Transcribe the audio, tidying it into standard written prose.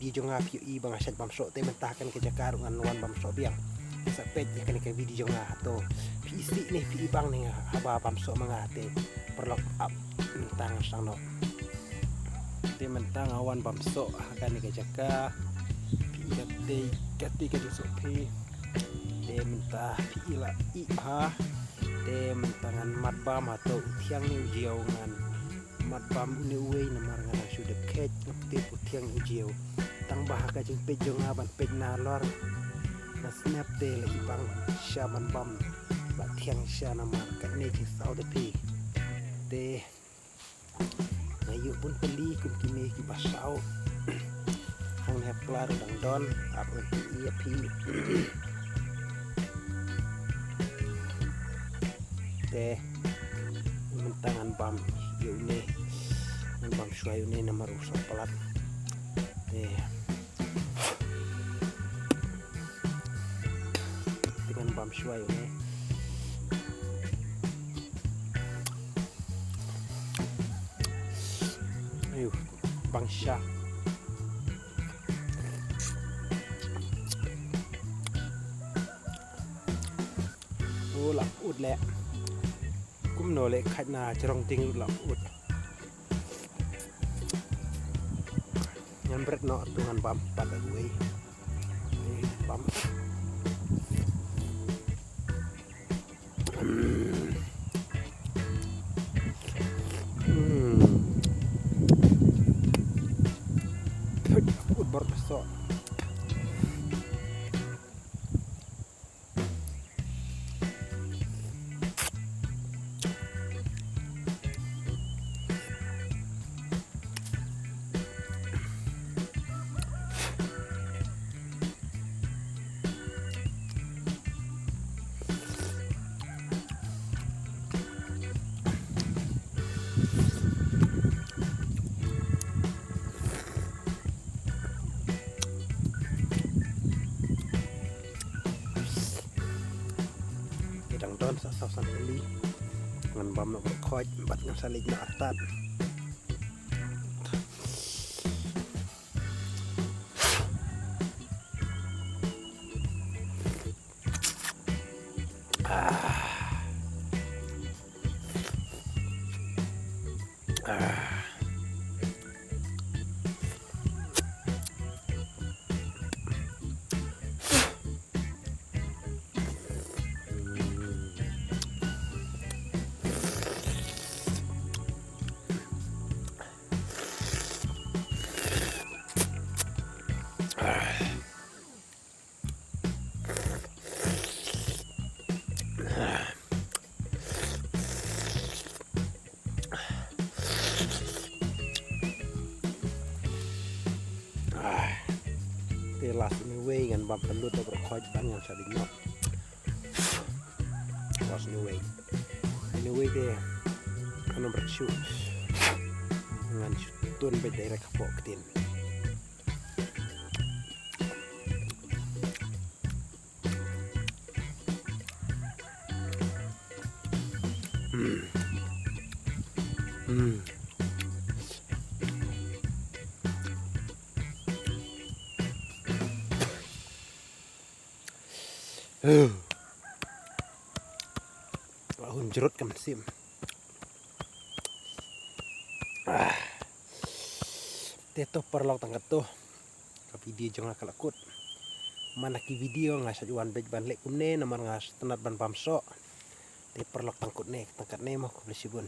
video jonga piu I bang asyad bamso te mentahkan ke jakar ngan wan bamso biang sapet ya kan ke video jonga to pi isi nih pi bang nih haba bamso mangate perlok up mentang sang no te mentang awan bamso akan ke jakar pi kati ke so pi te mentah pi ila I ha te mentangan mat bam atau tiang ni ujiau ngan mat bam ni uwe namar ngan sudah kec ngepti tiang ujiau tang bahaka jeng pejong aban pej nalor na snap te le ibang shaman bam ba tiang sha namar ka ne ji sau de pi te ngayu pun peli kun kime ki basau hang hep klar dang don ap iya pi te mentangan bam yune bam suai yune nomor usap pelat dengan bam suai yune ayo bangsa lạc ụt lẹ cũng nổi lệ khách na trong tiếng lạc ụt nhân bret nọ tuhan bam pada gue bam ụt bor besok dang don sa san beli ngan bam no khoj bat ngan salik na atat las ni way ngan bam pelut over khoj ban ngan saling nok was ni way de anu bersyu ngan tun be daerah kapok tin Ahun jerut kan sim. Teto perlaw tangkat tuh. Ke video jangan kalakut. Mana ki video ngas juan bej ban lek kumne namar ngas tenat ban pamso. Te perlaw tangkut ne tangkat ne mah ku beli sibun.